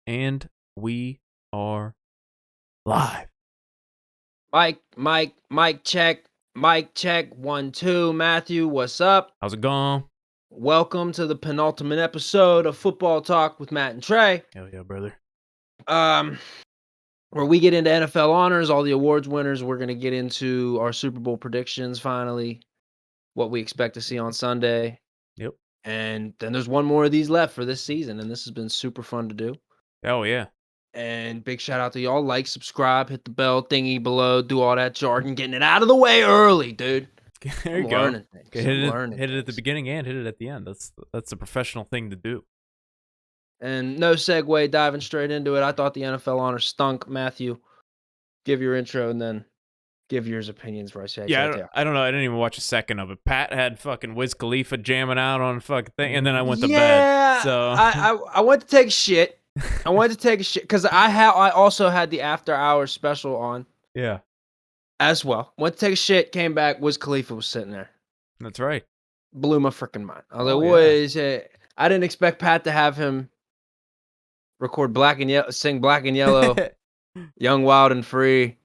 And we are live. Mike, check. Mic check. 1, 2. Matthew, what's up? How's it going? Welcome to the penultimate episode of Football Talk with Matt and Trey. Hell yeah, brother. Where we get into NFL honors, all the awards winners. We're going to get into our Super Bowl predictions finally, what we expect to see on Sunday. Yep. And then there's one more of these left for this season, and this has been super fun to do. Oh, yeah. And big shout out to y'all. Like, subscribe, hit the bell thingy below, do all that jargon, getting it out of the way early, dude. There you go. Learning things. Hit it at the beginning and hit it at the end. That's a professional thing to do. And no segue, diving straight into it. I thought the NFL honors stunk. Matthew, give your intro and then give yours opinions. Right I don't know. I didn't even watch a second of it. Pat had fucking Wiz Khalifa jamming out on fucking thing, and then I went to bed. So I went to take a shit. I went to take a shit because I also had the after hours special on. Yeah. As well. Went to take a shit, came back, Wiz Khalifa was sitting there. That's right. Blew my freaking mind. I was like, what is it? I didn't expect Pat to have him record sing Black and Yellow, Young, Wild, and Free,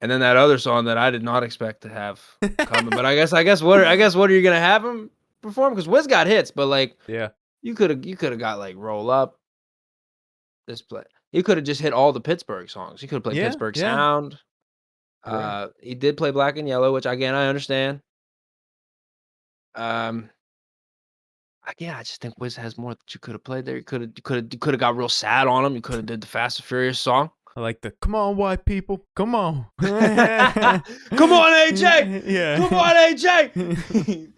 and then that other song that I did not expect to have coming. But I guess what are you gonna have him perform? Because Wiz got hits, but like, yeah, you could have got like Roll Up. This play, you could have just hit all the Pittsburgh songs. You could have played Pittsburgh Sound. Right. He did play Black and Yellow, which again I understand. Yeah, I just think Wiz has more that you could have played there. You could have got real sad on him. You could have did the Fast and Furious song. I like the "Come on, white people, come on, come on, AJ, yeah, come on, AJ."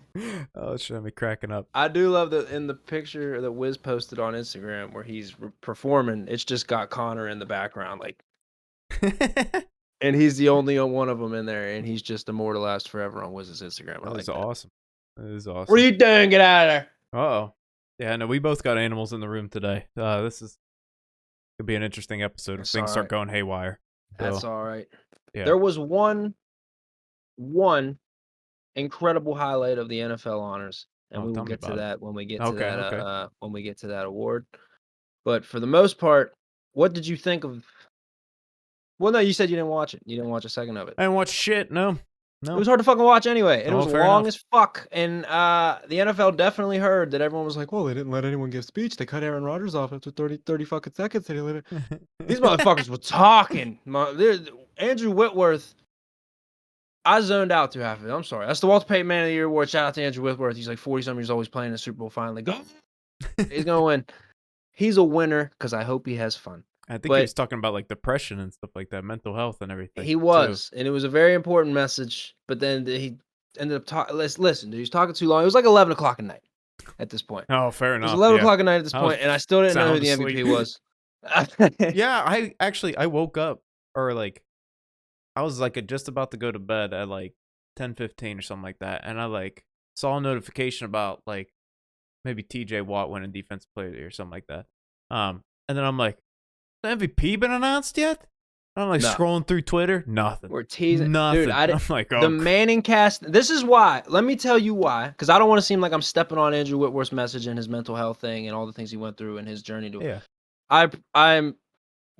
Oh, it's showing me cracking up. I do love that in the picture that Wiz posted on Instagram where he's performing. It's just got Connor in the background, like, and he's the only one of them in there, and he's just immortalized forever on Wiz's Instagram. That is awesome. That is awesome. What are you doing? Get out of there. Uh-oh. Yeah, no, we both got animals in the room today. This is could be an interesting episode if things start going haywire. So, that's all right. Yeah. There was one incredible highlight of the NFL honors, and we will get to that when we get to that when we get to that award. But for the most part, what did you think of? Well, no, you said you didn't watch it. You didn't watch a second of it. I didn't watch shit. No. It was hard to fucking watch anyway, and it was long as fuck. And the NFL definitely heard that everyone was like, "Well, they didn't let anyone give speech. They cut Aaron Rodgers off after 30 fucking seconds." These motherfuckers were talking. Andrew Whitworth. I zoned out through half of it. I'm sorry. That's the Walter Payton Man of the Year award. Shout out to Andrew Whitworth. He's like 40-something years old. He's playing in the Super Bowl finally. Go. He's gonna win. He's a winner because I hope he has fun. I think he was talking about like depression and stuff like that, mental health and everything. He was, and it was a very important message. But then he ended up talking. Listen, dude, he was talking too long. It was like 11 o'clock at night at this point. Oh, fair enough. It was 11 o'clock at night at this point, and I still didn't know who the MVP was. Yeah, I woke up or like I was like just about to go to bed at like 10:15 or something like that, and I like saw a notification about like maybe TJ Watt winning defensive player or something like that. And then I'm like, the MVP been announced yet? I'm like scrolling through Twitter, nothing. We're teasing, nothing. Dude, I'm like, the Manning cast. This is why. Let me tell you why, because I don't want to seem like I'm stepping on Andrew Whitworth's message and his mental health thing and all the things he went through and his journey to. Yeah. I'm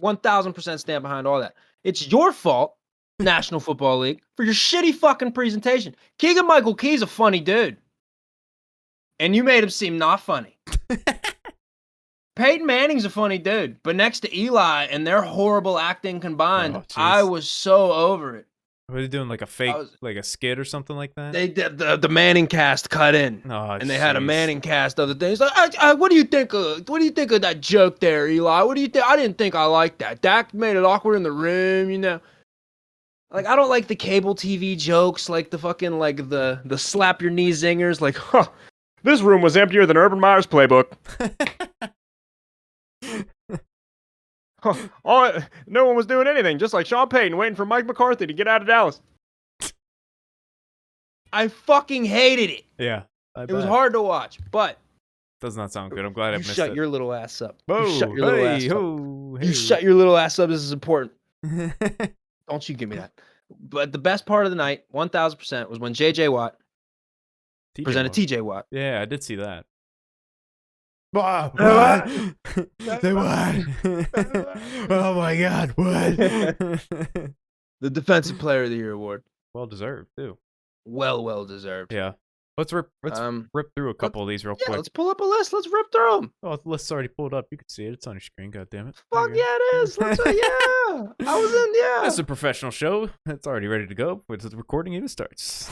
1,000% stand behind all that. It's your fault, National Football League, for your shitty fucking presentation. Keegan-Michael Key's a funny dude, and you made him seem not funny. Peyton Manning's a funny dude, but next to Eli and their horrible acting combined, I was so over it. Were they doing like a fake, like a skit or something like that? They did the Manning cast cut in, and they had a Manning cast of the things. Like, what do you think? What do you think of that joke there, Eli? What do you think? I didn't think I liked that. Dak made it awkward in the room, you know. Like, I don't like the cable TV jokes, like the fucking like the slap your knee zingers. Like, this room was emptier than Urban Meyer's playbook. No one was doing anything, just like Sean Payton waiting for Mike McCarthy to get out of Dallas. I fucking hated it. Yeah. It was hard to watch, but does not sound good. I'm glad I missed it. Shut your little ass up. You shut your little ass up. You shut your little ass up. This is important. Don't you give me that. But the best part of the night, 1,000%, was when J.J. Watt presented T.J. Watt. Yeah, I did see that. What? They won. Oh my God! What? The Defensive Player of the Year award. Well deserved too. Well deserved. Yeah. Let's rip through a couple of these real quick. Let's pull up a list. Let's rip through them. Oh, the list's already pulled up. You can see it. It's on your screen. God damn it. Fuck yeah, it is. Let's yeah. It's a professional show. It's already ready to go. With the recording even starts.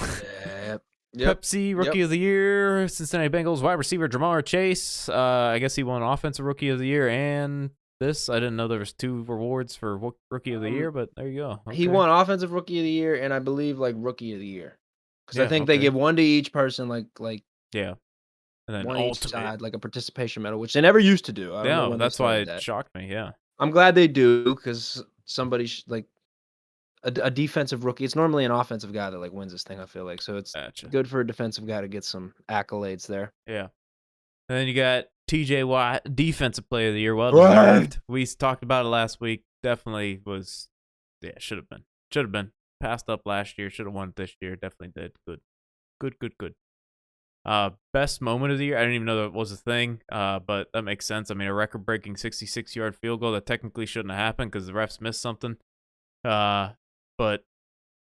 Yep. Pepsi Rookie of the Year, Cincinnati Bengals wide receiver Jamar Chase. I guess he won Offensive Rookie of the Year and this. I didn't know there was 2 rewards for Rookie of the Year, but there you go. Okay. He won Offensive Rookie of the Year and I believe like Rookie of the Year. Because I think they give one to each person, like yeah, and then one each side, like a participation medal, which they never used to do. I don't know when that's why it shocked me. Yeah, I'm glad they do because somebody like a defensive rookie. It's normally an offensive guy that like wins this thing. I feel like so it's good for a defensive guy to get some accolades there. Yeah, and then you got T.J. Watt, Defensive Player of the Year. Well deserved. We talked about it last week. Definitely was. Yeah, should have been. Passed up last year, should have won this year. Definitely did. Good. Best moment of the year. I didn't even know that was a thing. But that makes sense. I mean, a record-breaking 66-yard field goal that technically shouldn't have happened because the refs missed something. But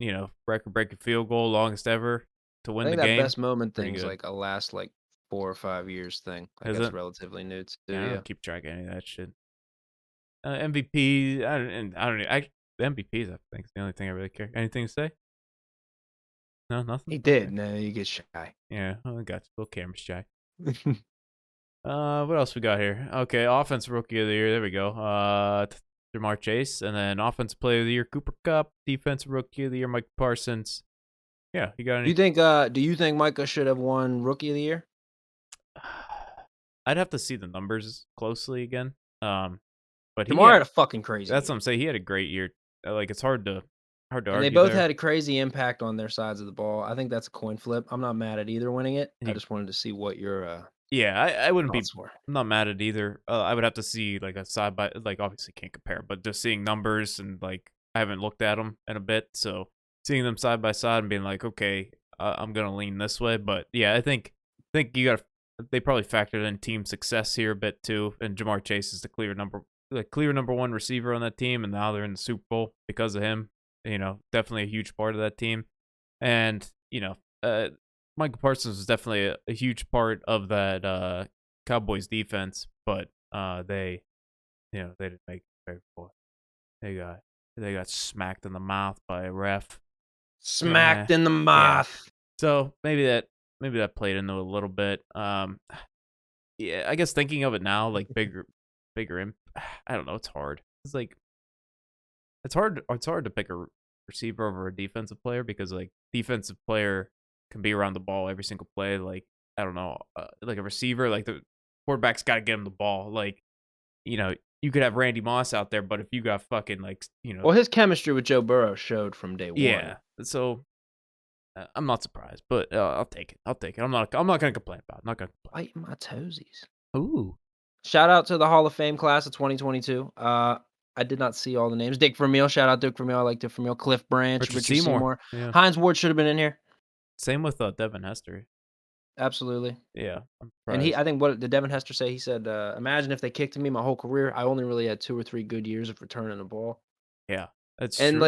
you know, record-breaking field goal, longest ever to win the game. That best moment thing is like a last like 4 or 5 years thing. Like it's relatively new too. I don't keep track of any of that shit. MVP. The MVPs, I think, is the only thing I really care. Anything to say? No, nothing? He did. No, you get shy. Yeah, I got you. Little camera shy. What else we got here? Okay, Offensive Rookie of the Year. There we go. Jamar Chase. And then Offensive Player of the Year, Cooper Kupp. Defensive Rookie of the Year, Mike Parsons. Yeah, you got any? Do you think Micah should have won Rookie of the Year? I'd have to see the numbers closely again. But Jamar had a fucking crazy That's what I'm saying. He had a great year. Like, it's hard to argue. And they both had a crazy impact on their sides of the ball. I think that's a coin flip. I'm not mad at either winning it. I just wanted to see what your yeah, I wouldn't be. I'm not mad at either. I would have to see like a side by like obviously can't compare, but just seeing numbers and like I haven't looked at them in a bit, so seeing them side by side and being like, okay, I'm gonna lean this way. But yeah, I think you got. They probably factored in team success here a bit too, and Jamar Chase is the clear number 1 receiver on that team, and now they're in the Super Bowl because of him. You know, definitely a huge part of that team, and you know, Michael Parsons was definitely a huge part of that Cowboys defense, but they didn't make it very far. They got smacked in the mouth by a ref. Smacked in the mouth. Yeah. So maybe that played into a little bit. Yeah, I guess thinking of it now, like bigger. I don't know. It's hard. It's like it's hard to pick a receiver over a defensive player because like defensive player can be around the ball every single play. Like I don't know, like a receiver, like the quarterback's got to get him the ball. Like you know, you could have Randy Moss out there, but if you got fucking like well, his chemistry with Joe Burrow showed from day one. Yeah, so. I'm not surprised, but I'll take it. I'm not gonna complain about it. I'm not gonna complain. Biting my toesies. Ooh. Shout out to the Hall of Fame class of 2022. I did not see all the names. Dick Vermeil. Shout out Dick Vermeil. I like Dick Vermeil. Cliff Branch. Richard Seymour. Yeah. Hines Ward should have been in here. Same with Devin Hester. Absolutely. Yeah. And I think what did Devin Hester say? He said, imagine if they kicked me my whole career. I only really had 2 or 3 good years of returning the ball. Yeah, that's true. And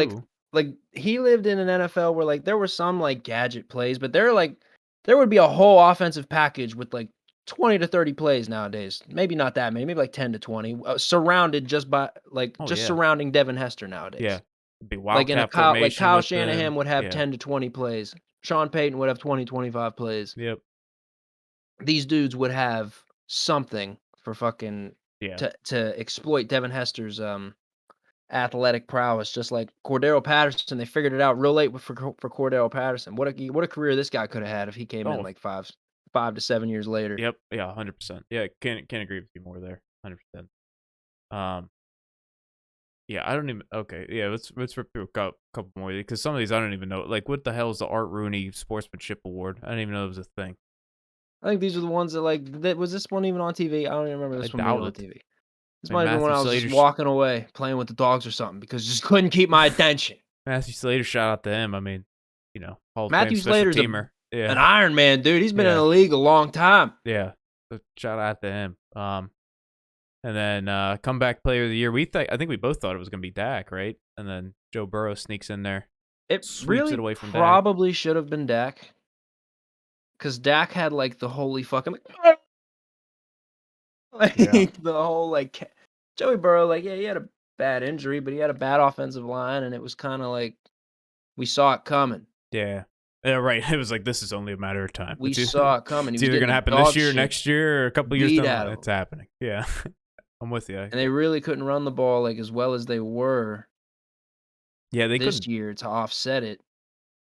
like he lived in an NFL where like there were some like gadget plays, but there would be a whole offensive package with like 20 to 30 plays nowadays. Maybe not that many, maybe like 10 to 20, surrounded just by surrounding Devin Hester nowadays. Yeah. It'd be like in a Kyle Shanahan would have 10 to 20 plays. Sean Payton would have 20, 25 plays. Yep. These dudes would have something for fucking to exploit Devin Hester's athletic prowess, just like Cordero Patterson. They figured it out real late for Cordero Patterson. What a career this guy could have had if he came in like 5 to 7 years later. Yep. Yeah. 100%. Yeah. Can't agree with you more there. 100%. Yeah. I don't even. Okay. Yeah. Let's rip through a couple more because some of these I don't even know. Like, what the hell is the Art Rooney Sportsmanship Award? I didn't even know it was a thing. I think these are the ones that was this one even on TV? I don't even remember this one being on TV. This might have been when I was just walking away, playing with the dogs or something, because just couldn't keep my attention. Matthew Slater, shout out to him. I mean, Hall of Matthew Fame Slater's teamer. An Iron Man, dude. He's been in the league a long time. Yeah. shout out to him. And then comeback player of the year. I think we both thought it was gonna be Dak, right? And then Joe Burrow sneaks in there, It sweeps really it away from Dak. probably should have been Dak, because Dak had like the holy fucking like the whole like Joey Burrow. Like, yeah, he had a bad injury, but he had a bad offensive line, and it was kind of like we saw it coming. Yeah. Yeah, right. It was like, this is only a matter of time. We saw it coming. It's either going to happen this year, next year, or a couple years down the line. It's happening. Yeah. I'm with you. And they really couldn't run the ball like as well as they were this year to offset it.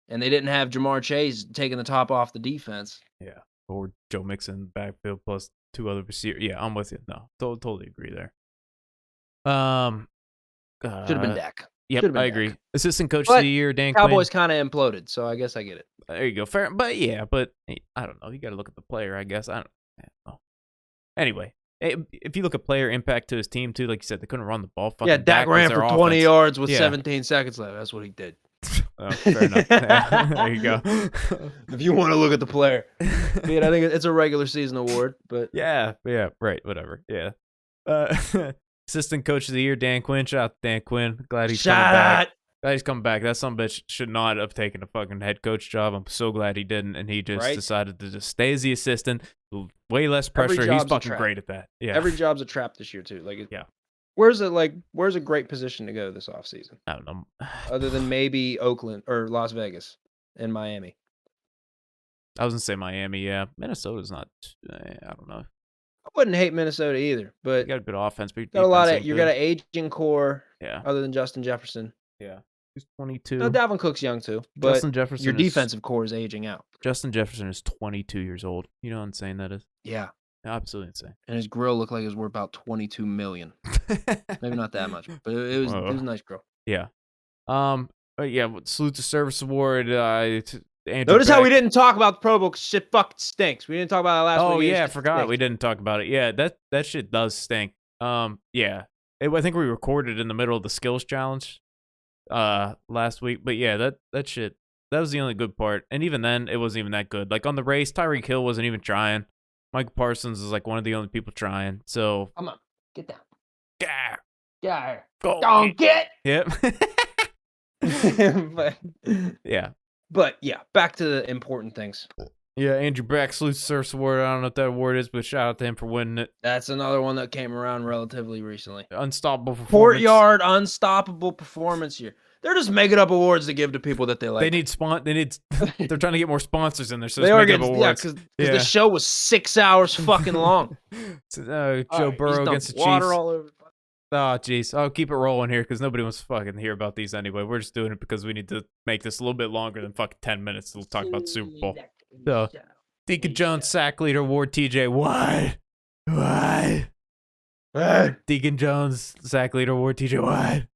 And they didn't have Jamar Chase taking the top off the defense. Yeah. Or Joe Mixon backfield plus 2 other receivers. Yeah, I'm with you. No, totally agree there. Should have been Dak. Yep, I agree. Assistant coach of the year, Dan Quinn. Cowboys kind of imploded, so I guess I get it. There you go. Fair, but I don't know. You got to look at the player, I guess. I don't know. Anyway, if you look at player impact to his team too, like you said, they couldn't run the ball. Yeah, Dak ran for 20 yards with 17 seconds left. That's what he did. Oh, fair enough. Yeah, there you go. If you want to look at the player, I think it's a regular season award, but yeah, right, whatever. Yeah. Assistant coach of the year, Dan Quinn. Shout out to Dan Quinn. Glad he's coming back. Glad he's coming back. That sumbitch should not have taken a fucking head coach job. I'm so glad he didn't, and he just decided to just stay as the assistant. Way less pressure. He's fucking great at that. Yeah. Every job's a trap this year too. Like, yeah. Where's a great position to go this offseason? I don't know. Other than maybe Oakland or Las Vegas and Miami. I was gonna say Miami. Yeah, Minnesota's not. I don't know. I wouldn't hate Minnesota either, but you got a good offense, but got a lot of. You got an aging core. Yeah. Other than Justin Jefferson. Yeah. He's 22. No, Dalvin Cook's young too, but Justin Jefferson your defensive core is aging out. Justin Jefferson is 22 years old. You know how insane that is? Yeah. Absolutely insane. And his grill looked like it was worth about $22 million. Maybe not that much, but it was a nice grill. Yeah. But yeah, salute to service award. Notice how we didn't talk about the Pro Bowl because shit fucking stinks. We didn't talk about it last week. Oh yeah, I forgot we didn't talk about it. Yeah, that shit does stink. Yeah. I think we recorded in the middle of the skills challenge last week, but yeah, that shit, that was the only good part. And even then, it wasn't even that good. Like on the race, Tyreek Hill wasn't even trying. Mike Parsons is like one of the only people trying. So come on, get down. Yeah. Go. Don't get. Yep. But yeah, back to the important things. Yeah, Andrew Beck, salute to service award. I don't know what that award is, but shout out to him for winning it. That's another one that came around relatively recently. Unstoppable performance. Courtyard unstoppable performance year. They're just making up awards to give to people that they like. They're trying to get more sponsors in there, so they are making up awards. Yeah, because the show was 6 hours fucking long. Joe Burrow against the Chiefs. Water all over. Oh, jeez. I'll keep it rolling here because nobody wants to fucking hear about these anyway. We're just doing it because we need to make this a little bit longer than fucking 10 minutes to talk about the Super Bowl. So, Deacon Jones sack leader award, TJ. What? Deacon Jones sack leader award, TJ. What?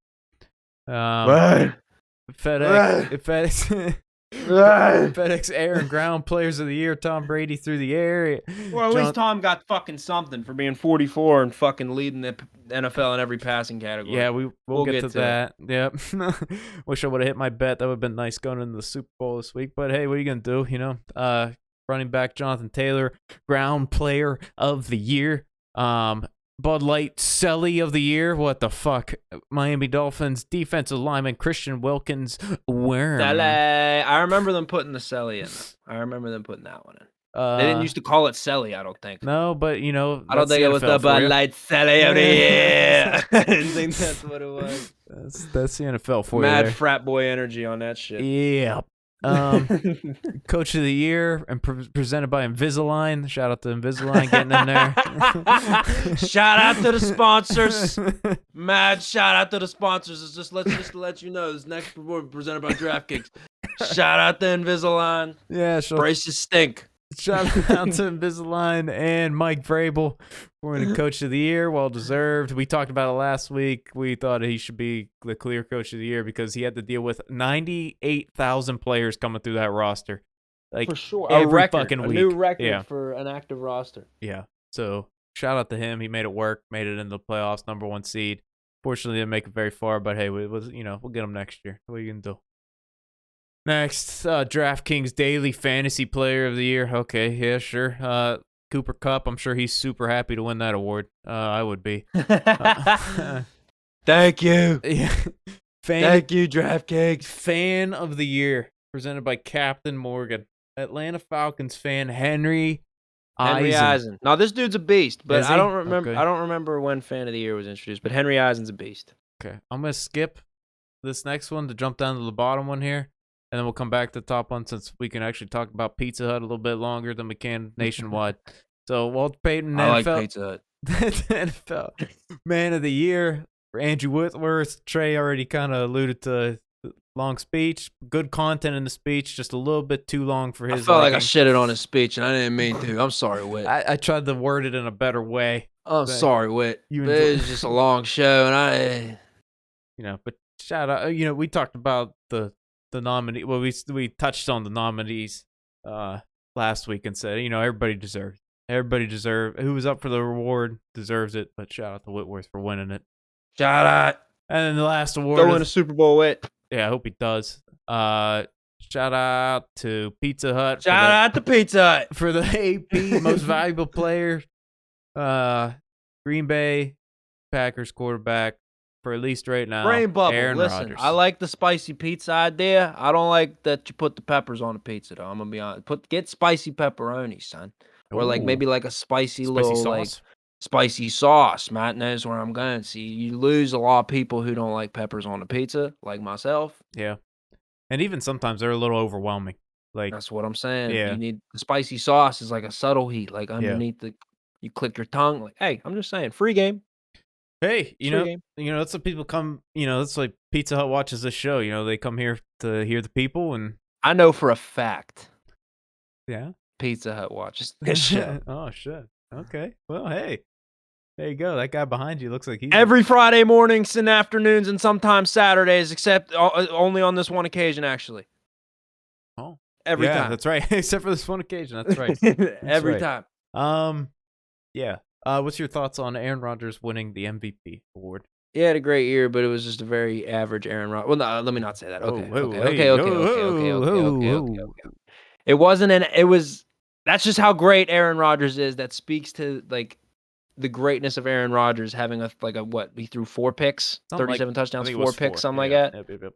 FedEx Air and Ground Players of the Year, Tom Brady through the air. Well, at least Tom got fucking something for being 44 and fucking leading the NFL in every passing category. Yeah, we'll get to that. Yep. Wish I would have hit my bet. That would have been nice going into the Super Bowl this week. But hey, what are you going to do? You know, running back Jonathan Taylor, Ground Player of the Year. Bud Light Selly of the Year. What the fuck? Miami Dolphins defensive lineman Christian Wilkins. Selly. I remember them putting the Selly in. I remember them putting that one in. They didn't used to call it Selly, I don't think. No, but you know, I don't think it was the Bud Light Selly of the Year. I didn't think that's what it was. That's the NFL for you. Mad frat boy energy on that shit. Yeah. Coach of the Year and presented by Invisalign. Shout out to Invisalign getting in there. Shout out to the sponsors. Mad shout out to the sponsors. It's just let's let you know this next report presented by DraftKings. Shout out to Invisalign. Yeah, sure. Braces stink. Shout out to Invisalign and Mike Vrabel for winning Coach of the Year. Well deserved. We talked about it last week. We thought he should be the clear Coach of the Year because he had to deal with 98,000 players coming through that roster. Like, for sure. Every fucking week. A new record for an active roster. Yeah. So shout out to him. He made it work, made it into the playoffs, #1 seed. Fortunately, didn't make it very far, but hey, we'll get him next year. What are you going to do? Next, DraftKings Daily Fantasy Player of the Year. Okay, yeah, sure. Cooper Kupp. I'm sure he's super happy to win that award. I would be. Thank you. Yeah. Thank you, DraftKings. Fan of the Year, presented by Captain Morgan. Atlanta Falcons fan Henry Eisen. Now this dude's a beast, but I don't remember. Okay. I don't remember when Fan of the Year was introduced. But Henry Eisen's a beast. Okay, I'm gonna skip this next one to jump down to the bottom one here, and then we'll come back to the top one since we can actually talk about Pizza Hut a little bit longer than we can nationwide. So Walter Payton, I NFL, like Pizza Hut. NFL Man of the Year for Andrew Whitworth. Trey already kind of alluded to long speech, good content in the speech, just a little bit too long for his. I felt like I shitted on his speech, and I didn't mean to. I'm sorry, Whit. I tried to word it in a better way. I'm sorry, Whit. But it was just a long show, and but shout out. We talked about the nominee. Well, we touched on the nominees last week and said, everybody deserves. Who was up for the award deserves it. But shout out to Whitworth for winning it. Shout out. And then the last award. Go win a Super Bowl, Whit. Yeah, I hope he does. Shout out to Pizza Hut. Shout out to Pizza Hut for the AP Most Valuable Player. Green Bay Packers quarterback for at least right now. Brain bubble. Aaron Listen, Rodgers. I like the spicy pizza idea. I don't like that you put the peppers on the pizza, though. I'm gonna be honest. Get spicy pepperoni, son, or maybe like a spicy little sauce. Like spicy sauce. Matt knows where I'm going. See, you lose a lot of people who don't like peppers on the pizza, like myself. Yeah, and even sometimes they're a little overwhelming. Like that's what I'm saying. Yeah, you need the spicy sauce is like a subtle heat, like underneath the. You click your tongue. Like, hey, I'm just saying, free game. Hey, that's what people come. That's like Pizza Hut watches this show. They come here to hear the people, and I know for a fact. Yeah, Pizza Hut watches this show. Oh shit. Okay. Well, hey, there you go. That guy behind you looks like he's every Friday mornings and afternoons, and sometimes Saturdays, except only on this one occasion, actually. Oh, every time. That's right. Except for this one occasion. That's right. Every time. Yeah. What's your thoughts on Aaron Rodgers winning the MVP award? He had a great year, but it was just a very average Aaron Rodgers. Well, no, let me not say that. Okay. It wasn't it was. That's just how great Aaron Rodgers is. That speaks to like the greatness of Aaron Rodgers having what he threw 4 picks, 37 touchdowns, 4 picks, something like that. Yep.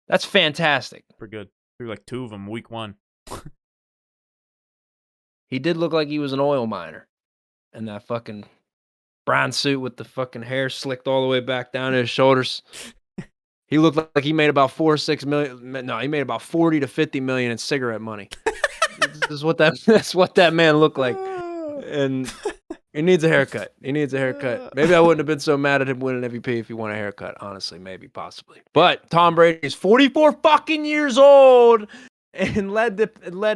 That's fantastic. Pretty good. Threw like 2 of them week 1. He did look like he was an oil miner in that fucking brown suit with the fucking hair slicked all the way back down to his shoulders. He looked like he made about 4 or 6 million. No, he made about 40 to 50 million in cigarette money. That's what that man looked like. And he needs a haircut. Maybe I wouldn't have been so mad at him winning MVP if he won a haircut. Honestly, maybe, possibly. But Tom Brady is 44 fucking years old. And led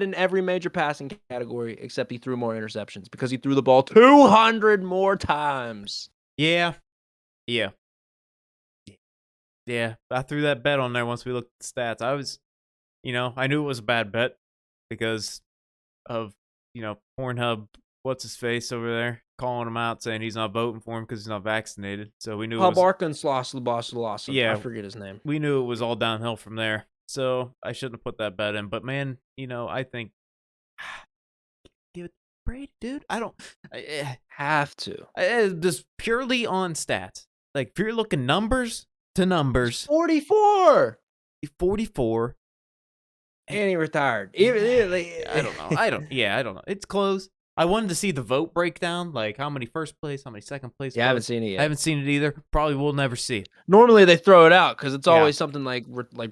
in every major passing category, except he threw more interceptions because he threw the ball 200 more times. Yeah. I threw that bet on there once we looked at the stats. I was, I knew it was a bad bet because of, Pornhub, what's his face over there, calling him out saying he's not voting for him because he's not vaccinated. So we knew Hub Arkansas. Yeah, I forget his name. We knew it was all downhill from there. So I shouldn't have put that bet in. But man, I think give it to Brady, dude. I don't have to. Just purely on stats. Like if you're looking numbers to numbers, 44. And he retired. I don't know. It's close. I wanted to see the vote breakdown, like how many first place, how many second place. Yeah, I haven't seen it yet. I haven't seen it either. Probably will never see it. Normally they throw it out because it's always something like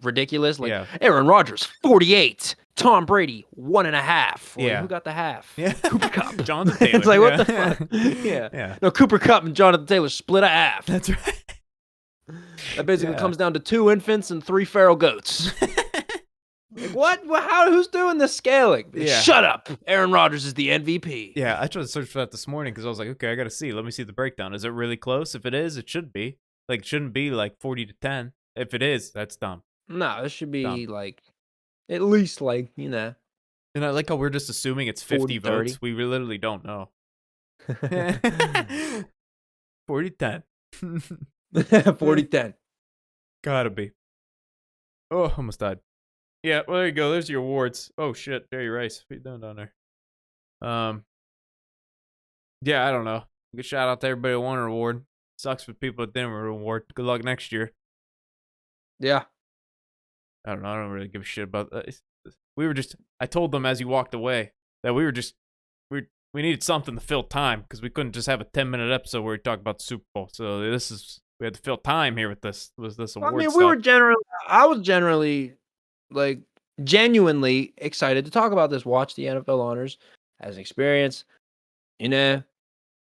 ridiculous. Like Aaron Rodgers, 48. Tom Brady, 1.5. Well, who got the half? Yeah. Cooper Kupp. Jonathan Taylor. It's like, what the fuck? Yeah. No, Cooper Kupp and Jonathan Taylor split a half. That's right. That basically comes down to 2 infants and 3 feral goats. Like, what? Who's doing this scaling? Yeah. Shut up. Aaron Rodgers is the MVP. Yeah, I tried to search for that this morning because I was like, okay, I got to see. Let me see the breakdown. Is it really close? If it is, it should be. Like, it shouldn't be like 40-10. If it is, that's dumb. No, it should be like, at least like, And I like how we're just assuming it's 50 votes. We literally don't know. 40-10. 40-10. Gotta be. Oh, almost died. Yeah, well, there you go. There's your awards. Oh, shit. Jerry Rice. What are you doing down there? Yeah, I don't know. Good shout out to everybody who won an award. Sucks for people that didn't win an award. Good luck next year. Yeah. I don't know. I don't really give a shit about that. We were just. I told them as he walked away that we we needed something to fill time because we couldn't just have a 10-minute episode where we talk about the Super Bowl. So we had to fill time here with this I award mean, we stuff. were I was generally like genuinely excited to talk about this. Watch the NFL honors as an experience. You know,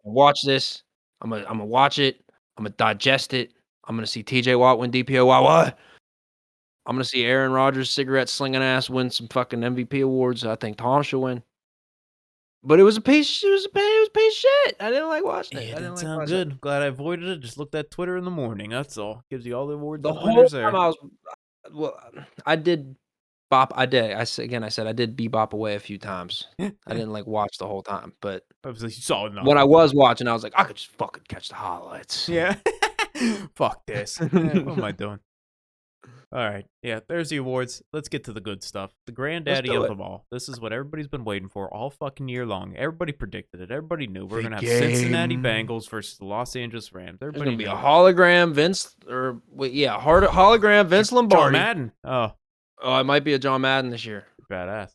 watch this. I'm gonna watch it. I'm gonna digest it. I'm gonna see TJ Watt win DPOY. What? I'm gonna see Aaron Rodgers, cigarette slinging ass, win some fucking MVP awards. I think Tom should win. But it was a piece. It was a piece of shit. I didn't like watching Yeah, it. it I didn't didn't like sound watching it. good. Glad I avoided it. Just looked at Twitter in the morning. That's all. Gives you all the awards The and whole winners time there. I was, well, I did bop. I did. I said I did bebop away a few times. I didn't like watch the whole time, but Obviously, you saw enough. when I was watching, I was like, I could just fucking catch the highlights. Yeah. Fuck this. What am I doing? All right. Yeah, there's the awards. Let's get to the good stuff. The Let's granddaddy do of it. them all. This is what everybody's been waiting for all fucking year long. Everybody predicted it. Everybody knew we're The going to have Cincinnati game. Bengals versus the Los Angeles Rams. There's Everybody gonna be a knew. hologram Vince, or wait, yeah, hologram Vince John Lombardi. Madden. Oh, Oh, it might be a John Madden this year. badass.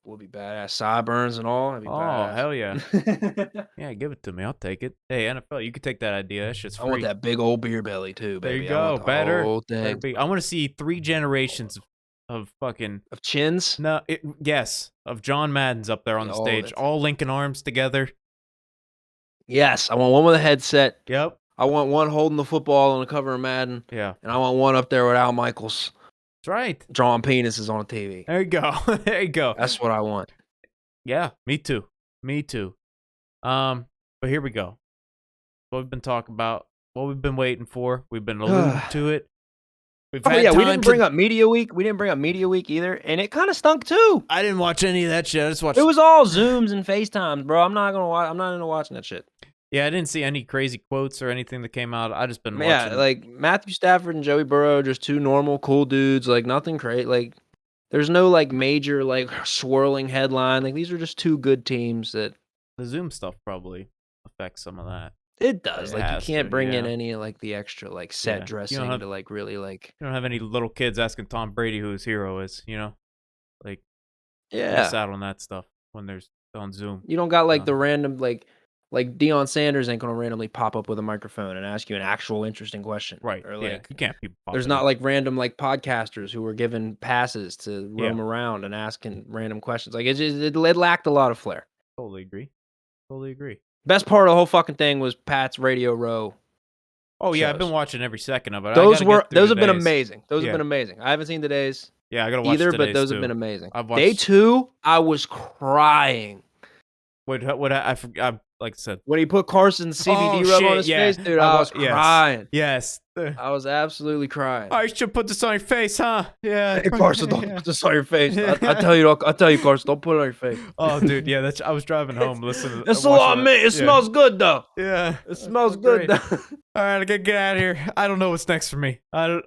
Would be badass. Sideburns and all. That'd be Oh, hell yeah. badass. Yeah, give it to me. I'll take it. Hey, NFL, you could take that idea. That shit's I want free. that big old beer belly too, There you baby. I go. want the Better. whole Better thing. be. I want to see 3 generations of fucking. Of chins? No, yes, of John Madden's up there on Yeah, the all stage, that. all linking arms together. Yes, I want one with a headset. Yep. I want one holding the football on the cover of Madden. Yeah. And I want one up there with Al Michaels That's right. drawing penises on TV. There you go. There you go. That's what I want. Yeah, me too. Me too. But here we go. What we've been talking about, what we've been waiting for. We've been alluding to it. We've had yeah, time we didn't bring up Media Week. We didn't bring up Media Week either, and it kind of stunk too. I didn't watch any of that shit. I just watched. It was all Zooms and FaceTimes, bro. I'm not into watching that shit. Yeah, I didn't see any crazy quotes or anything that came out. I just been watching. Yeah, like Matthew Stafford and Joey Burrow, just two normal, cool dudes. Like nothing crazy. Like there's no like major like swirling headline. Like these are just two good teams that the Zoom stuff probably affects some of that. it does. It Like you has can't to, bring in yeah. any like the extra like set Yeah. dressing to like really like. You don't have any little kids asking Tom Brady who his hero is. You know, like Yeah, miss out on that stuff when there's on Zoom. you don't got like the random like Deion Sanders ain't gonna randomly pop up with a microphone and ask you an actual interesting question. Right. Or Yeah. like You can't be. there's not like random like podcasters who were given passes to roam Yeah. around and asking random questions. Like it lacked a lot of flair. Totally agree. Totally agree. Best part of the whole fucking thing was Pat's Radio Row. Oh yeah, I've been shows. watching every second of it. Those have been today's. amazing. Those Yeah. have been amazing. I haven't seen today's Yeah, I gotta watch either, but today's those too. have been amazing. I've Day watched. 2, I was crying What I forgot. Like I said. when he put Carson's CBD rub on his face, dude. I was crying. Yes. I was absolutely crying. I should put this on your face, huh? Yeah. Hey, Carson, don't put this on your face. I tell you, Carson, don't put it on your face. Oh, dude, yeah. I was driving home listening. It's a lot of meat. It smells good though. Yeah, It smells good. All right, I gotta get out of here. I don't know what's next for me. I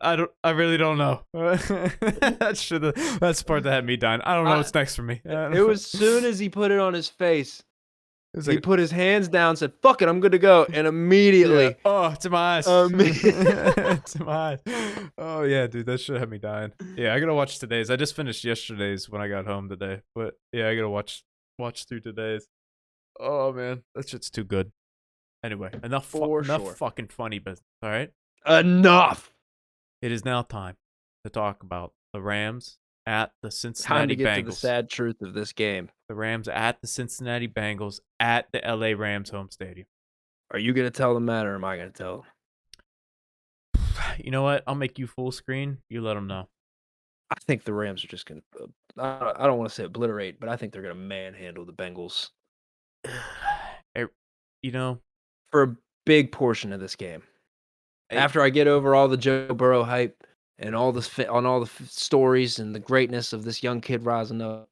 really don't know. That's the part that had me dying. I don't know what's next for me. It was soon as he put it on his face. It was He like, put his hands down, said, "Fuck it, I'm good to go," and immediately, yeah. Oh, to my eyes. To my eyes. Oh yeah, dude, that should have me dying. Yeah, I gotta watch today's. I just finished yesterday's when I got home today, but yeah, I gotta watch through today's. Oh man, that shit's too good. Anyway, enough fucking funny business. All right, enough. it is now time to talk about the Rams at the Time Cincinnati to get Bengals. to the sad truth of this game. The Rams at the Cincinnati Bengals at the LA Rams home stadium. Are you gonna tell them that, or am I gonna tell them? You know what? I'll make you full screen. You let them know. I think the Rams are just gonna. I don't want to say obliterate, but I think they're gonna manhandle the Bengals You know, for a big portion of this game. After I get over all the Joe Burrow hype and all the stories and the greatness of this young kid rising up,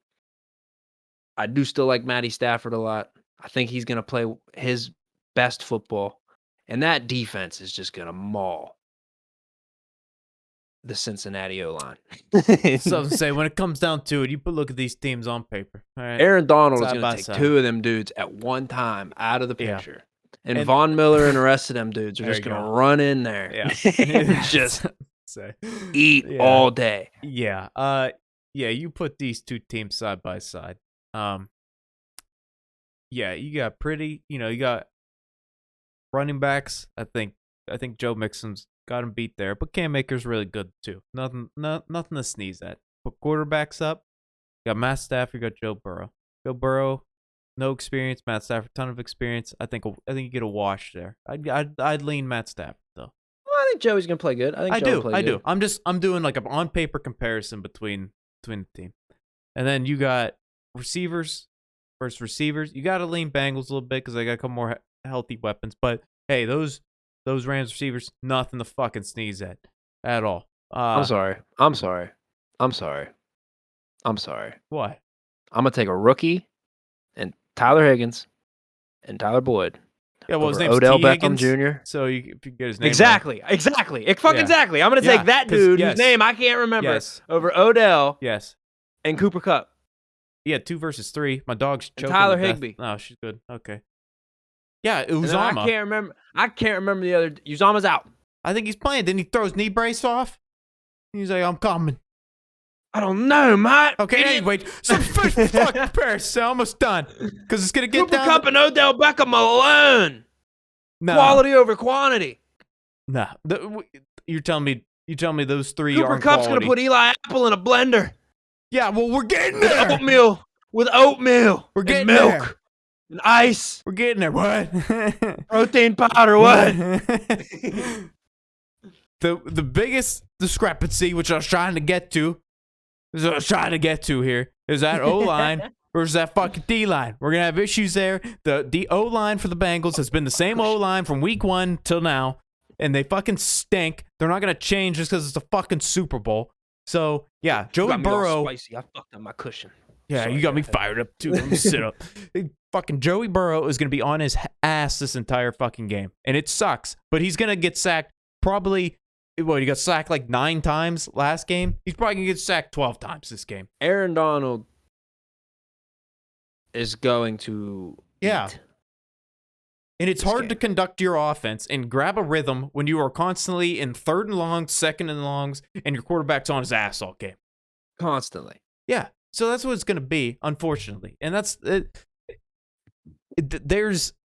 I do still like Matty Stafford a lot. I think he's gonna play his best football, and that defense is just gonna maul the Cincinnati O-line. So to say, when it comes down to it, you look at these teams on paper. All right? Aaron Donald is Side going by to take side. 2 of them dudes at one time out of the Yeah. picture. And Von Miller and the rest of them dudes are There just you going to go. run in there Yeah. and just eat all day. Yeah. Yeah, you put these two teams side by side. Yeah, you got you got running backs. I think Joe Mixon's got him beat there, but Cam Akers really good too. Nothing to sneeze at. Put quarterbacks up. You got Matt Stafford, you got Joe Burrow. Joe Burrow, no experience. Matt Stafford, ton of experience. I think you get a wash there. I'd lean Matt Stafford though. Well, I think Joey's gonna play good. I do. I'm doing like an on paper comparison between the team, and then you got receivers versus receivers. You got to lean Bengals a little bit because they got a couple more healthy weapons. But hey, those Rams receivers, nothing to fucking sneeze at all. I'm sorry. What? I'm gonna take a rookie and Tyler Higgins and Tyler Boyd. Yeah, well, his name's Odell T. Beckham Higgins, Jr. So if you get his name exactly. right. Exactly. I'm gonna take that dude whose name I can't remember over Odell. Yes. And Cooper Kupp. Yeah, 2 versus 3. My dog's choking. Tyler Higbee. Oh, she's good. Okay. Yeah, Uzama. I can't remember the other. Uzama's out. I think he's playing. Didn't he throw his knee brace off? He's like, I'm coming. I don't know, mate. Okay, anyway, so fuck Paris. Almost done. Because it's gonna get Cooper Kupp and Odell Beckham alone. No. Quality over quantity. Nah. You're telling me those 3 Cooper aren't Kupp's quality. gonna put Eli Apple in a blender. Yeah, well, we're getting there. With oatmeal. We're getting milk. there. And ice. We're getting there. What? Protein powder. What? The biggest discrepancy, which I was trying to get to, here, is that O-line versus that fucking D-line. We're going to have issues there. The O-line for the Bengals has been the same O-line from week 1 till now, and they fucking stink. They're not going to change just because it's a fucking Super Bowl. So, yeah, Joey Burrow. Spicy. I fucked up my cushion. Yeah, sorry, you got me fired up, too. Let me sit up. Fucking Joey Burrow is going to be on his ass this entire fucking game, and it sucks, but he's going to get sacked probably. What, he got sacked like 9 times last game? He's probably going to get sacked 12 times this game. Aaron Donald is going to eat. And it's hard to conduct your offense and grab a rhythm when you are constantly in 3rd and longs, 2nd and longs, and your quarterback's on his ass all game. Constantly. Yeah. So that's what it's going to be, unfortunately. And that's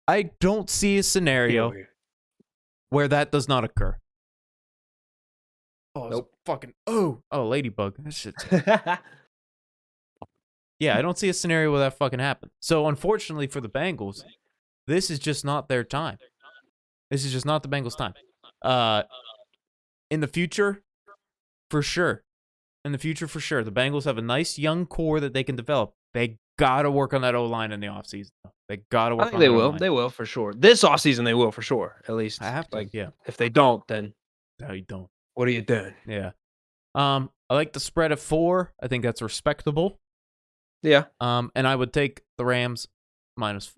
I don't see a scenario where that does not occur. Oh, nope. Ladybug. That shit's... Yeah, I don't see a scenario where that fucking happened. So, unfortunately for the Bengals, this is just not their time. This is just not the Bengals' time. In the future, for sure. The Bengals have a nice young core that they can develop. They got to work on that O-line in the offseason. They got to work on that O-line. They will, for sure. This offseason, they will, for sure. At least. I have to, yeah. If they don't, then... No, you don't. What are you doing? Yeah. I like the spread of 4. I think that's respectable. Yeah. And I would take the Rams -4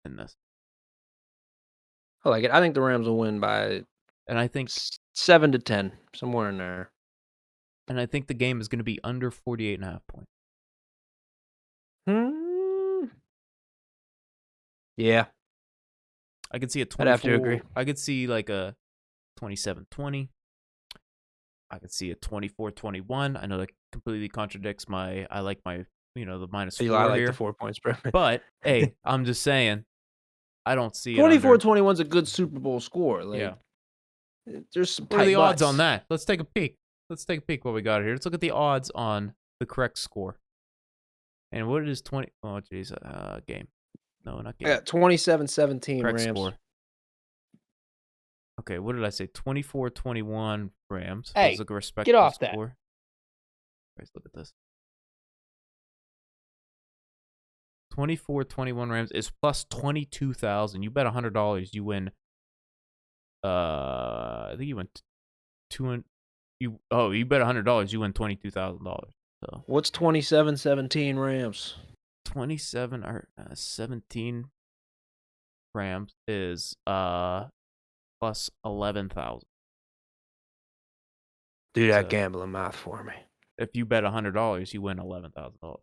in this. I like it. I think the Rams will win by, and I think 7-10, somewhere in there. And I think the game is going to be under 48.5 points. Yeah. I could see a 24. I'd have to agree. I could see like a 27-20. I could see a 24-21. I know that completely contradicts my the -4 I like here. the 4 point spread. But hey, I'm just saying, I don't see 24-21 is a good Super Bowl score. Like, yeah. There's some What are the odds on that? Let's take a peek. What we got here. Let's look at the odds on the correct score. And what is 20? Oh, geez. Game. No, not game. Yeah, 27-17 correct Rams. Score. Okay, what did I say? 24-21 Rams. Hey, Let's look at respectable get off score. that. Let's look at this. 24-21 Rams is plus 22,000. You bet $100, you win. I think you win you bet $100, you win $22,000. So what's 27-17 Rams? 27 or 17 Rams is plus 11,000. Do that So gambling math for me. if you bet $100, you win $11,000.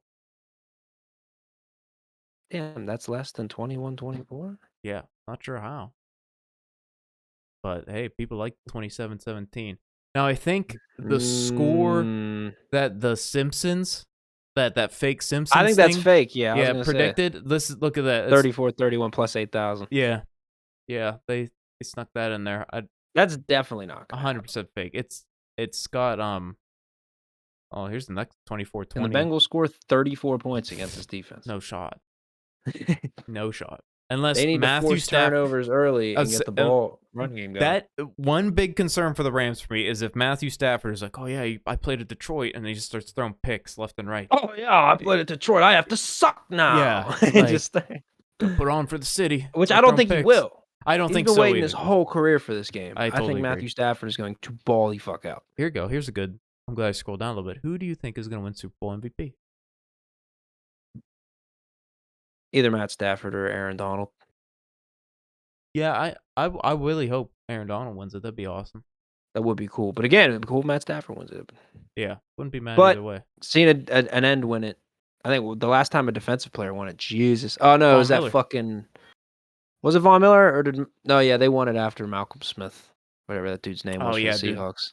Damn, that's less than 21-24? Yeah, not sure how. But hey, people like 27-17. Now I think the score that the Simpsons, that fake I Simpsons think that's thing, fake. Yeah, I was yeah, gonna say predicted. Look at that. It's 34-31 plus 8,000. yeah, yeah. They snuck that in there. That's definitely not gonna happen. 100% fake. It's got Oh, here's the next And the 24-20. Bengals score 34 points against this defense. No shot. They No shot. Unless need to Matthew force Stafford. turnovers early and get the ball run game going. That one big concern for the Rams for me is if Matthew Stafford is like, oh yeah, I played at Detroit, and he just starts throwing picks left and right. Oh yeah, I played at Detroit. I have to suck now. Yeah, like Just gotta put on for the city. which I Start don't throwing think he picks. will. I don't He's think been so waiting either. his whole career for this game. I I totally think agree. Matthew Stafford is going to ball the fuck out. Here you go. Here's a good. I'm glad I scrolled down a little bit. Who do you think is going to win Super Bowl MVP? Either Matt Stafford or Aaron Donald. Yeah, I really hope Aaron Donald wins it. That'd be awesome. That would be cool. But again, it'd be cool if Matt Stafford wins it. Yeah, wouldn't be mad But either way. seeing an end win it, I think the last time a defensive player won it, Jesus. Oh no, it was Von that Miller. fucking. Was it Von Miller or did? No, yeah, they won it after Malcolm Smith, whatever that dude's name was for the Seahawks.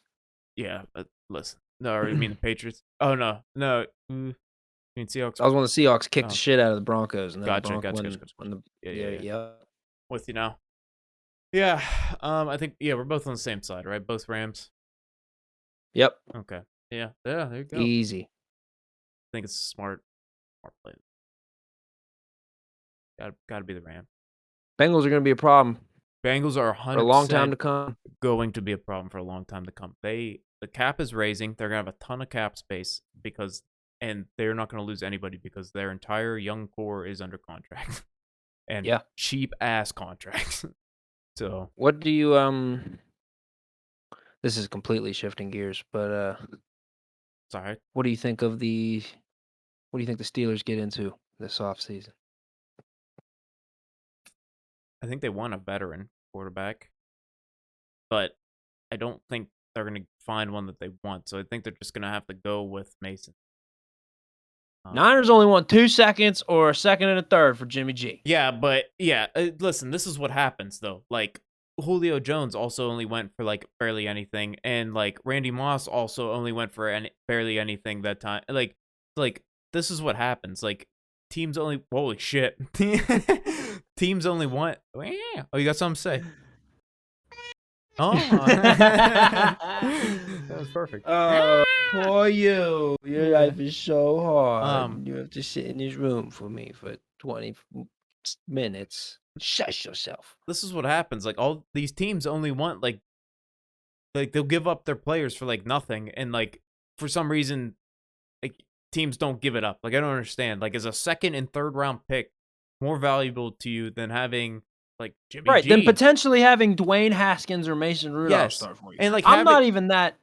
Yeah, but listen. No, or you mean the Patriots? Oh no. You mean Seahawks? I was when the Seahawks kicked the shit out of the Broncos, and then Gotcha. Yeah. With you now. Yeah. I think we're both on the same side, right? Both Rams. Yep. Okay. Yeah. Yeah. There you go. Easy. I think it's a smart play. Got to be the Rams. Bengals are going to be a problem. Bengals are 100% for a long time to come. Going to be a problem for a long time to come. The cap is raising. They're gonna have a ton of cap space and they're not gonna lose anybody because their entire young core is under contract and cheap ass contracts. So what do you This is completely shifting gears, but sorry. What do you think the Steelers get into this offseason? I think they want a veteran quarterback, but I don't think they're going to find one that they want. So I think they're just going to have to go with Mason. Niners only want 2 seconds or a second and a third for Jimmy G. Yeah, but listen, this is what happens though. Like Julio Jones also only went for like barely anything, and like Randy Moss also only went for barely anything that time. Like this is what happens. Like teams only. Holy shit! Teams only want. Oh, you got something to say? Oh, that was perfect. Poor you. Your life is so hard. You have to sit in this room for me for 20 minutes. Shush yourself. This is what happens. Like all these teams only want like they'll give up their players for like nothing, and like for some reason, like teams don't give it up. Like I don't understand. Like is a second and third round pick more valuable to you than having like Jimmy G? Then potentially having Dwayne Haskins or Mason Rudolph start for you. And like I'm not even that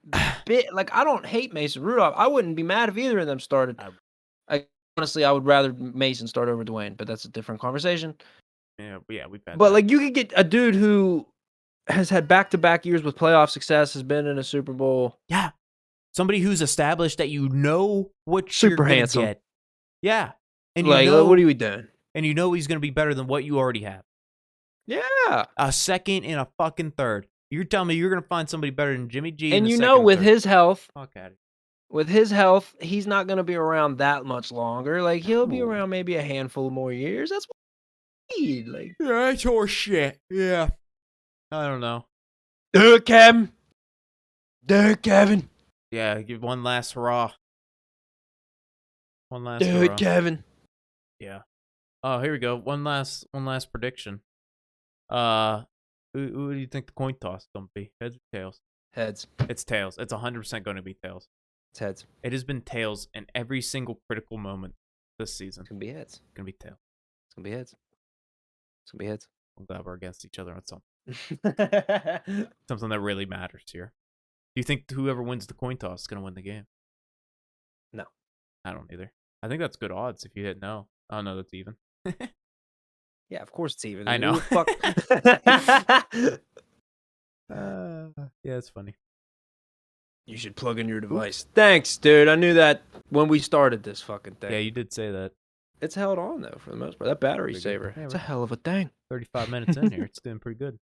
bit. Like I don't hate Mason Rudolph. I wouldn't be mad if either of them started. Honestly, I would rather Mason start over Dwayne, but that's a different conversation. Yeah, we've had. But like you could get a dude who has had back-to-back years with playoff success, has been in a Super Bowl. Yeah, somebody who's established that you know what super you're handsome. Get. Yeah, and like what are we doing? And you know he's gonna be better than what you already have. Yeah, a second and a fucking third. You're telling me you're gonna find somebody better than Jimmy G? And you know, with his health, he's not gonna be around that much longer. Like he'll be around maybe a handful more years. That's what we need. Like that's horse shit. Yeah, I don't know. Kevin. Yeah, give one last hurrah. One last hurrah. Kevin. Yeah. Oh, here we go. One last prediction. Who do you think the coin toss is gonna be? Heads or tails? Heads. It's tails. It's 100% going to be tails. It's heads. It has been tails in every single critical moment this season. It's gonna be heads. It's gonna be tails. It's gonna be heads. It's gonna be heads. I'm glad we're against each other on something. Something that really matters here. Do you think whoever wins the coin toss is gonna win the game? No. I don't either. I think that's good odds if you hit no. Oh no, that's even. Yeah, of course it's even. I know. Fuck. Yeah, it's funny. You should plug in your device. Thanks, dude. I knew that when we started this fucking thing. Yeah, you did say that. It's held on though for the most part. That battery saver. Yeah, It's a hell of a thing. 35 minutes in here. It's doing pretty good.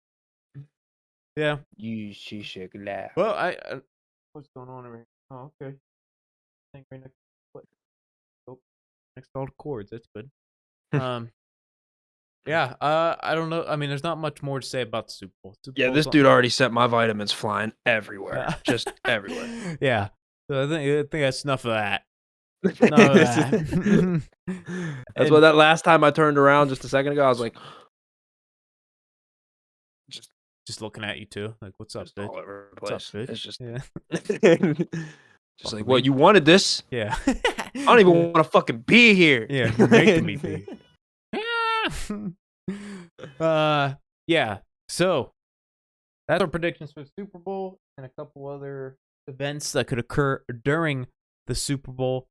Yeah. You shake laugh. Well, what's going on over here? Oh, okay. Thing right next. What? Oh, next to all the cords. That's good. Yeah. I don't know. I mean, there's not much more to say about the Super Bowl. Yeah, this dude already set my vitamins flying everywhere, just everywhere. Yeah. So I think that's enough of that. Enough of that. That's why that last time I turned around just a second ago, I was like, just looking at you too. Like, what's up, bitch? All over the place. What's up, bitch? It's just, yeah. Just like, what, you wanted this? Yeah. I don't even want to fucking be here. Yeah, you're making me be. Yeah. So that's our predictions for the Super Bowl and a couple other events that could occur during the Super Bowl.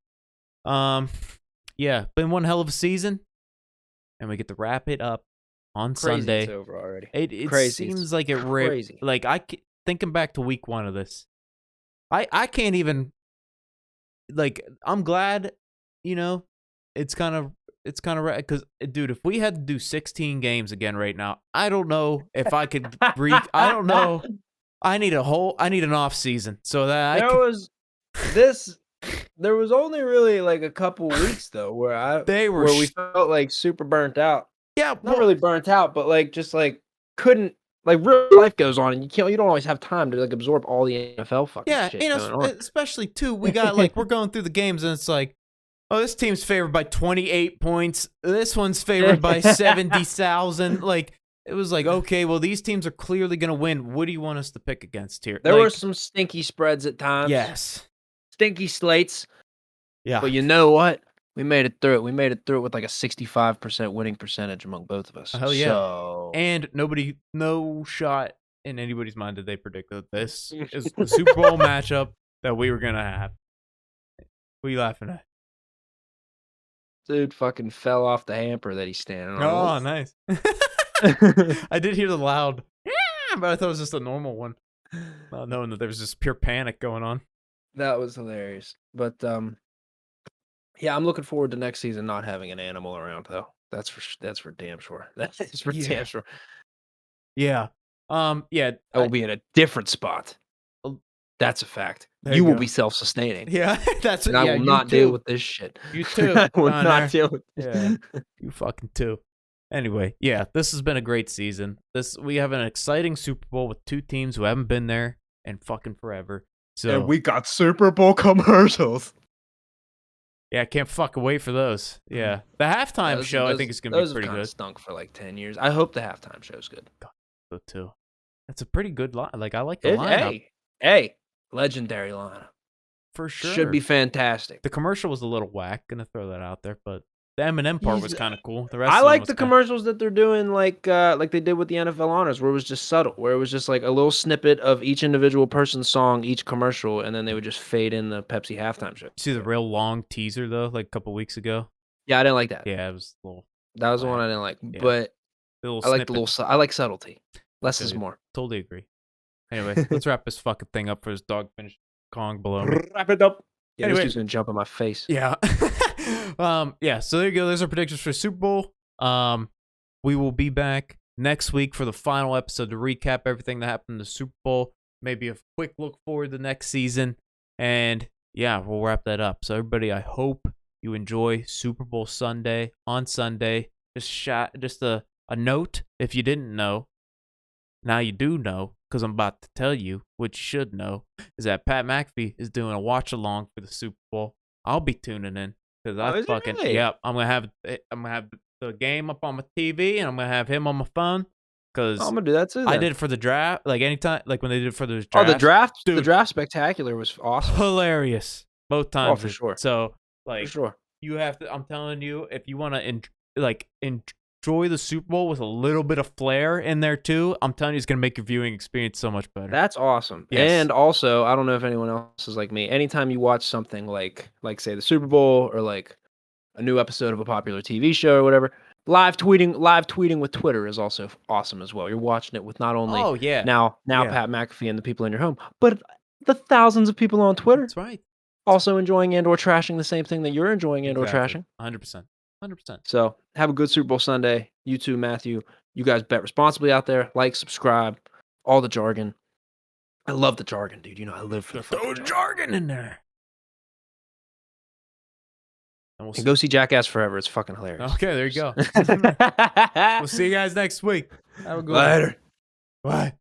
Yeah, been one hell of a season, and we get to wrap it up on Sunday. It's over already. It Crazy. seems like it crazy. Like thinking back to week 1 of this, I can't even. Like, I'm glad, it's kind of right because, dude, if we had to do 16 games again right now, I don't know if I could breathe. I don't know. I need an off season so that there was only really like a couple weeks though where we felt like super burnt out. Yeah, not really burnt out, but like just like couldn't. Like, real life goes on, and you don't always have time to like absorb all the NFL fucking shit going on. Especially too, we got like we're going through the games, and it's like, oh, this team's favored by 28 points. This one's favored by 70,000. Like, it was like, okay, well, these teams are clearly gonna win. What do you want us to pick against here? There were some stinky spreads at times. Yes, stinky slates. Yeah, but you know what? We made it through it. We made it through it with like a 65% winning percentage among both of us. Hell yeah. So... And no shot in anybody's mind did they predict that this is the Super Bowl matchup that we were going to have. What are you laughing at? Dude fucking fell off the hamper that he's standing on. Oh, nice. I did hear the loud, but I thought it was just a normal one. Not knowing that there was just pure panic going on. That was hilarious. But, yeah, I'm looking forward to next season not having an animal around though. That's for damn sure. That is for damn sure. Yeah. Yeah. I will be in a different spot. That's a fact. You will be self-sustaining. Yeah, that's it. And I will not deal with this shit. You too. I will not deal with this. Yeah. You fucking too. Anyway, yeah, this has been a great season. We have an exciting Super Bowl with 2 teams who haven't been there in fucking forever. So and we got Super Bowl commercials. Yeah, I can't fucking wait for those. Yeah. The halftime show, I think, is going to be pretty good. Those stunk for like 10 years. I hope the halftime show's good. God, so too. That's a pretty good line. Like, I like the lineup. Hey, legendary lineup. For sure. Should be fantastic. The commercial was a little whack. Gonna throw that out there, but the Eminem part was kind of cool. The rest I of like the commercials that they're doing, like they did with the NFL Honors, where it was just subtle, where it was just like a little snippet of each individual person's song, each commercial, and then they would just fade in the Pepsi halftime show. See the real long teaser though, like a couple weeks ago. Yeah, I didn't like that. Yeah, it was a little. That was the one I didn't like, but I like I like subtlety. Less is more. Totally agree. Anyway, let's wrap this fucking thing up for this dog finished Kong below me. Wrap it up. Yeah, anyway, this dude's gonna jump in my face. Yeah. Yeah, so there you go. There's our predictions for Super Bowl. We will be back next week for the final episode to recap everything that happened in the Super Bowl. Maybe a quick look forward to next season. And yeah, we'll wrap that up. So everybody, I hope you enjoy Super Bowl Sunday on Sunday. Just a note, if you didn't know, now you do know, because I'm about to tell you what you should know, is that Pat McAfee is doing a watch along for the Super Bowl. I'll be tuning in because I'm gonna have the game up on my TV and I'm gonna have him on my phone because I'm gonna do that too. I did it for the draft, like anytime, like when they did it for the draft. Oh, the draft, dude, the draft spectacular was awesome, hilarious, both times. Oh, for sure. So like, for sure, you have to. I'm telling you, if you want to enjoy the Super Bowl with a little bit of flair in there too, I'm telling you, it's gonna make your viewing experience so much better. That's awesome. Yes. And also, I don't know if anyone else is like me. Anytime you watch something like say the Super Bowl or like a new episode of a popular TV show or whatever, live tweeting with Twitter is also awesome as well. You're watching it with not only now Pat McAfee and the people in your home, but the thousands of people on Twitter That's right. also enjoying and or trashing the same thing that you're enjoying and or trashing. 100%. 100%. So have a good Super Bowl Sunday. You too, Matthew. You guys bet responsibly out there. Like, subscribe, all the jargon. I love the jargon, dude. You know, I live for the fucking jargon in there. And go see Jackass Forever. It's fucking hilarious. Okay, there you go. We'll see you guys next week. Have a good one. Later. Bye.